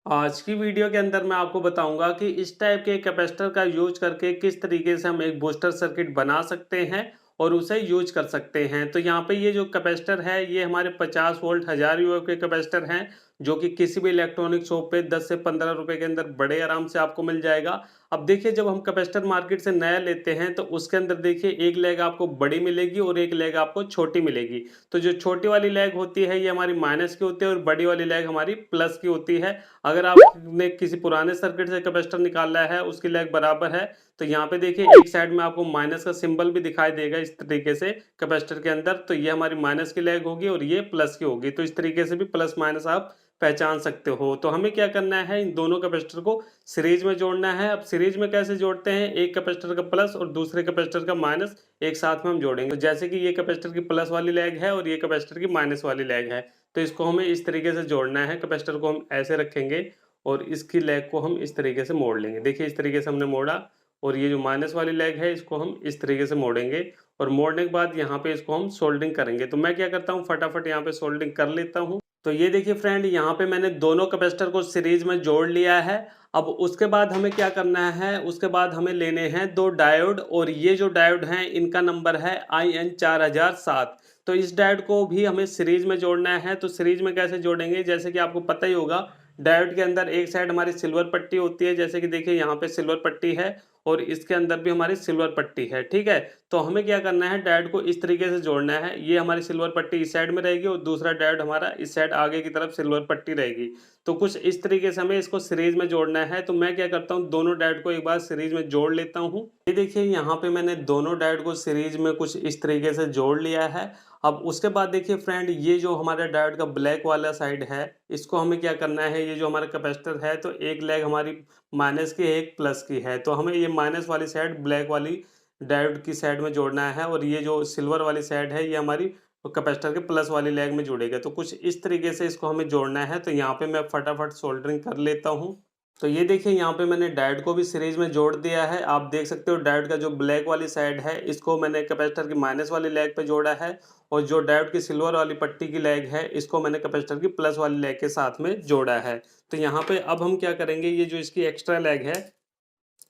आज की वीडियो के अंदर मैं आपको बताऊंगा कि इस टाइप के कैपेसिटर का यूज करके किस तरीके से हम एक बूस्टर सर्किट बना सकते हैं और उसे यूज कर सकते हैं। तो यहाँ पे ये जो कैपेसिटर है ये हमारे 50 वोल्ट 1000 यूओ के कैपेसिटर हैं, जो कि किसी भी इलेक्ट्रॉनिक शॉप पे 10 से 15 रुपए के अंदर बड़े आराम से आपको मिल जाएगा। अब देखिए, जब हम कैपेसिटर मार्केट से नया लेते हैं तो उसके अंदर देखिए एक लेग आपको बड़ी मिलेगी और एक लेग आपको छोटी मिलेगी। तो जो छोटी वाली लेग होती है ये हमारी माइनस की होती है और बड़ी वाली लेग हमारी प्लस की होती है। अगर आपने किसी पुराने सर्किट से कैपेसिटर निकाला है, उसकी लेग बराबर है, तो यहाँ पे देखिए एक साइड में आपको माइनस का सिंबल भी दिखाई देगा इस तरीके से कैपेसिटर के अंदर। तो ये हमारी माइनस की लेग होगी और ये प्लस की होगी। तो इस तरीके से भी प्लस माइनस आप पहचान सकते हो। तो हमें क्या करना है, इन दोनों कैपेसिटर को सीरीज में जोड़ना है। अब सीरीज में कैसे जोड़ते हैं, एक कैपेसिटर का प्लस और दूसरे कैपेसिटर का माइनस एक साथ में हम जोड़ेंगे। तो जैसे कि ये कैपेसिटर की प्लस वाली लेग है और ये कैपेसिटर की माइनस वाली लेग है, तो इसको हमें इस तरीके से जोड़ना है। कैपेसिटर को हम ऐसे रखेंगे और इसकी लेग को हम इस तरीके से मोड़ लेंगे। देखिए इस तरीके से हमने मोड़ा और ये जो माइनस वाली लेग है इसको हम इस तरीके से मोड़ेंगे और मोड़ने के बाद यहाँ पे इसको हम सोल्डरिंग करेंगे। तो मैं क्या करता हूँ, फटाफट यहाँ पे सोल्डरिंग कर लेता हूँ। तो ये देखिए फ्रेंड, यहाँ पे मैंने दोनों कैपेसिटर को सीरीज में जोड़ लिया है। अब उसके बाद हमें क्या करना है, उसके बाद हमें लेने हैं दो डायोड, और ये जो डायोड हैं इनका नंबर है IN4007। तो इस डायोड को भी हमें सीरीज में जोड़ना है। तो सीरीज में कैसे जोड़ेंगे, जैसे कि आपको पता ही होगा, डायोड के अंदर एक साइड हमारी सिल्वर पट्टी होती है, जैसे कि देखिए यहाँ पे सिल्वर पट्टी है और इसके अंदर भी हमारी सिल्वर पट्टी है। ठीक है, तो हमें क्या करना है, डायोड को इस तरीके से जोड़ना है। ये हमारी सिल्वर पट्टी इस साइड में रहेगी और दूसरा डायोड हमारा इस साइड आगे की तरफ सिल्वर पट्टी रहेगी। तो कुछ इस तरीके से हमें इसको सीरीज में जोड़ना है। तो मैं क्या करता हूँ, दोनों डायोड को एक बार सीरीज में जोड़ लेता हूँ। ये देखिए यहाँ पे मैंने दोनों डायोड को सीरीज में कुछ इस तरीके से जोड़ लिया है। अब उसके बाद देखिए फ्रेंड, ये जो हमारा डायोड का ब्लैक वाला साइड है, इसको हमें क्या करना है, ये जो हमारा कैपेसिटर है तो एक लेग हमारी माइनस की है, एक प्लस की है। तो हमें ये माइनस वाली साइड ब्लैक वाली डायोड की साइड में जोड़ना है और ये जो सिल्वर वाली साइड है ये हमारी कैपेसिटर के प्लस वाली लेग में जुड़ेगा। तो कुछ इस तरीके से इसको हमें जोड़ना है। तो यहाँ पे मैं फटाफट सोल्डरिंग कर लेता हूँ। तो ये देखिए यहाँ पे मैंने डायोड को भी सीरीज में जोड़ दिया है। आप देख सकते हो डायोड का जो ब्लैक वाली साइड है इसको मैंने कैपेसिटर की माइनस वाली लेग पे जोड़ा है, और जो डायोड की सिल्वर वाली पट्टी की लेग है इसको मैंने कैपेसिटर की प्लस वाली लेग के साथ में जोड़ा है। तो यहाँ पे अब हम क्या करेंगे, ये जो इसकी एक्स्ट्रा लेग है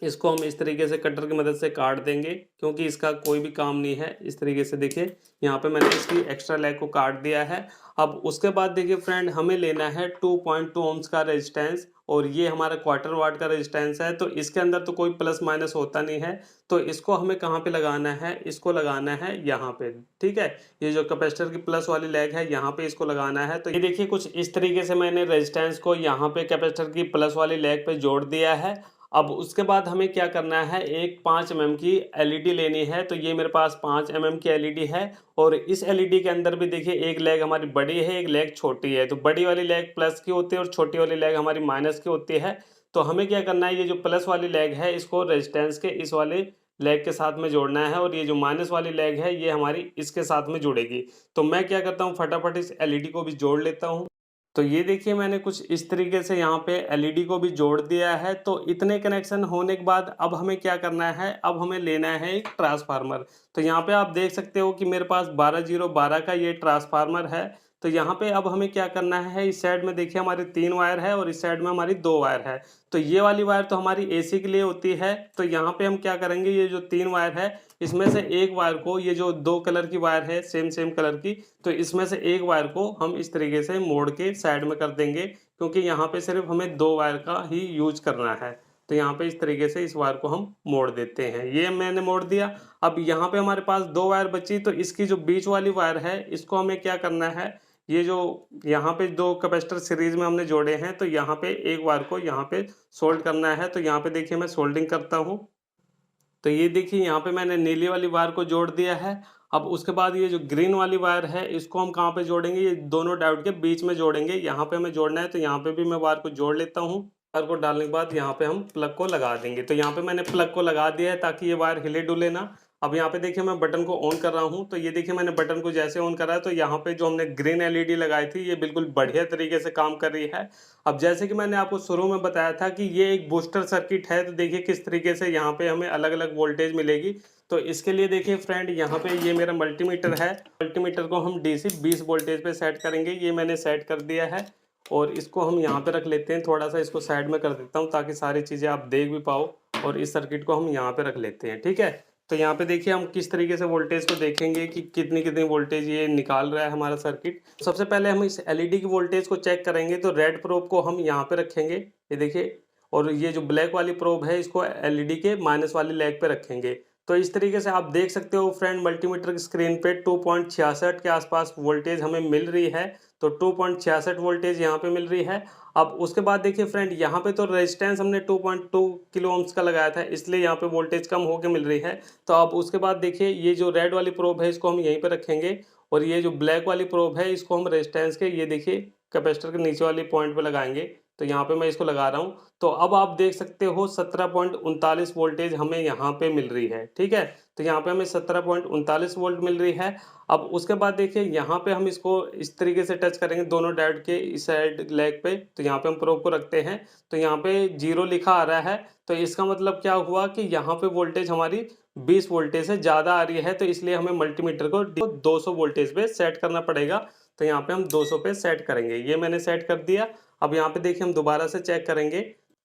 इसको हम इस तरीके से कटर की मदद से काट देंगे, क्योंकि इसका कोई भी काम नहीं है। इस तरीके से देखिए यहाँ पे मैंने इसकी एक्स्ट्रा लेग को काट दिया है। अब उसके बाद देखिए फ्रेंड, हमें लेना है 2.2 ओम्स का रेजिस्टेंस, और ये हमारा क्वार्टर वाट का रेजिस्टेंस है। तो इसके अंदर तो कोई प्लस माइनस होता नहीं है। तो इसको हमें कहाँ पे लगाना है, इसको लगाना है यहाँ पे। ठीक है, ये जो कैपेसिटर की प्लस वाली लेग है यहाँ पे इसको लगाना है। तो ये देखिए कुछ इस तरीके से मैंने रेजिस्टेंस को यहाँ पे कैपेसिटर की प्लस वाली लेग पे जोड़ दिया है। अब उसके बाद हमें क्या करना है, एक 5 mm की एलईडी लेनी है। तो ये मेरे पास 5 mm की एलईडी है, और इस एलईडी के अंदर भी देखिए एक लेग हमारी बड़ी है, एक लेग छोटी है। तो बड़ी वाली लेग प्लस की होती है और छोटी वाली लेग हमारी माइनस की होती है। तो हमें क्या करना है, ये जो प्लस वाली लेग है इसको रेजिस्टेंस के इस वाले लेग के साथ में जोड़ना है, और ये जो माइनस वाली लेग है ये हमारी इसके साथ में जुड़ेगी। तो मैं क्या करता हूँ, फटाफट इस एलईडी को भी जोड़ लेता हूँ। तो ये देखिए मैंने कुछ इस तरीके से यहाँ पे एलईडी को भी जोड़ दिया है। तो इतने कनेक्शन होने के बाद अब हमें क्या करना है, अब हमें लेना है एक ट्रांसफार्मर। तो यहाँ पे आप देख सकते हो कि मेरे पास 12012 का ये ट्रांसफार्मर है। तो यहाँ पे अब हमें क्या करना है, इस साइड में देखिए हमारी 3 वायर है और इस साइड में हमारी 2 वायर है। तो ये वाली वायर तो हमारी एसी के लिए होती है। तो यहाँ पे हम क्या करेंगे, ये जो 3 वायर है इसमें से एक वायर को, ये जो 2 कलर की वायर है सेम सेम कलर की, तो इसमें से एक वायर को हम इस तरीके से मोड़ के साइड में कर देंगे, क्योंकि यहाँ पे सिर्फ हमें 2 वायर का ही यूज करना है। तो यहाँ पे इस तरीके से इस वायर को हम मोड़ देते हैं। ये मैंने मोड़ दिया। अब यहाँ पे हमारे पास 2 वायर बची, तो इसकी जो बीच वाली वायर है इसको हमें क्या करना है, ये जो यहाँ पे 2 कैपेसिटर सीरीज में हमने जोड़े हैं, तो यहाँ पे एक वायर को यहाँ पे सोल्ड करना है। तो यहाँ पे देखिए मैं सोल्डिंग करता हूँ। तो ये देखिए यहाँ पे मैंने नीली वाली वायर को जोड़ दिया है। अब उसके बाद ये जो ग्रीन वाली वायर है इसको हम कहाँ पे जोड़ेंगे, ये दोनों डायोड के बीच में जोड़ेंगे। यहाँ पे हमें जोड़ना है, तो यहाँ पे भी मैं वायर को जोड़ लेता हूँ। वायर को डालने के बाद यहाँ पे हम प्लग को लगा देंगे। तो यहाँ पे मैंने प्लग को लगा दिया है ताकि ये वायर हिले डुले ना। अब यहाँ पे देखिए मैं बटन को ऑन कर रहा हूँ। तो ये देखिए मैंने बटन को जैसे ऑन करा है, तो यहाँ पे जो हमने ग्रीन एलईडी लगाई थी ये बिल्कुल बढ़िया तरीके से काम कर रही है। अब जैसे कि मैंने आपको शुरू में बताया था कि ये एक बूस्टर सर्किट है, तो देखिए किस तरीके से यहाँ पे हमें अलग अलग वोल्टेज मिलेगी। तो इसके लिए देखिए फ्रेंड, यहाँ पे ये मेरा मल्टीमीटर है। मल्टीमीटर को हम डीसी 20 वोल्टेज पे सेट करेंगे। ये मैंने सेट कर दिया है। और इसको हम यहाँ पे रख लेते हैं। थोड़ा सा इसको साइड में कर देता हूँ ताकि सारी चीज़ें आप देख भी पाओ, और इस सर्किट को हम यहाँ पे रख लेते हैं। ठीक है, तो यहाँ पे देखिए हम किस तरीके से वोल्टेज को देखेंगे कि कितनी कितनी वोल्टेज ये निकाल रहा है हमारा सर्किट। सबसे पहले हम इस एलईडी की वोल्टेज को चेक करेंगे, तो रेड प्रोब को हम यहाँ पे रखेंगे, ये देखिए, और ये जो ब्लैक वाली प्रोब है इसको एलईडी के माइनस वाली लेग पे रखेंगे। तो इस तरीके से आप देख सकते हो फ्रेंड, मल्टीमीटर की स्क्रीन पे 2.66 के आसपास वोल्टेज हमें मिल रही है। तो 2.66 वोल्टेज यहाँ पे मिल रही है। अब उसके बाद देखिए फ्रेंड, यहाँ पे तो रेजिस्टेंस हमने 2.2 किलो ओम्स का लगाया था, इसलिए यहाँ पे वोल्टेज कम होके मिल रही है। तो अब उसके बाद देखिए ये जो रेड वाली प्रोब है इसको हम यहीं पे रखेंगे, और ये जो ब्लैक वाली प्रोब है इसको हम रेजिस्टेंस के, ये देखिए, कैपेसिटर के नीचे वाली पॉइंट पे लगाएंगे। तो यहाँ पे मैं इसको लगा रहा हूँ। तो अब आप देख सकते हो 17.39 वोल्टेज हमें यहाँ पे मिल रही है। ठीक है, तो यहाँ पे हमें 17.39 वोल्ट मिल रही है। अब उसके बाद देखिए यहाँ पे हम इसको इस तरीके से टच करेंगे दोनों डायोड के इस साइड लेग पे। तो यहाँ पे हम प्रोब को रखते हैं, तो यहाँ पे 0 लिखा आ रहा है। तो इसका मतलब क्या हुआ कि यहाँ पे वोल्टेज हमारी 20 वोल्टेज से ज़्यादा आ रही है, तो इसलिए हमें मल्टीमीटर को 200 वोल्टेज पे सेट करना पड़ेगा। तो यहाँ पे हम 200 पे सेट करेंगे, ये मैंने सेट कर दिया। अब यहाँ पे देखिए हम दोबारा से चेक करेंगे,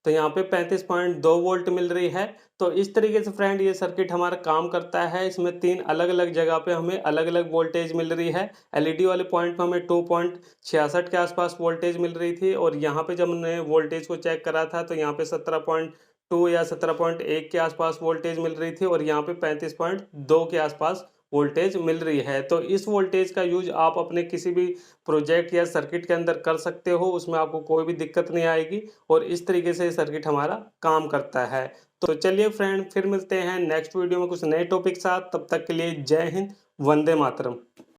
तो यहाँ पे 35.2 वोल्ट मिल रही है। तो इस तरीके से फ्रेंड ये सर्किट हमारा काम करता है। इसमें 3 अलग-अलग जगह पे हमें अलग-अलग वोल्टेज मिल रही है। एलईडी वाले पॉइंट पे हमें 2.66 के आसपास वोल्टेज मिल रही थी, और यहाँ पे जब हमने वोल्टेज को चेक करा था तो यहाँ पे 17.2 या 17.1 के आसपास वोल्टेज मिल रही थी, और यहाँ पे 35.2 के आसपास वोल्टेज मिल रही है। तो इस वोल्टेज का यूज़ आप अपने किसी भी प्रोजेक्ट या सर्किट के अंदर कर सकते हो, उसमें आपको कोई भी दिक्कत नहीं आएगी, और इस तरीके से सर्किट हमारा काम करता है। तो चलिए फ्रेंड, फिर मिलते हैं नेक्स्ट वीडियो में कुछ नए टॉपिक साथ। तब तक के लिए जय हिंद, वंदे मातरम।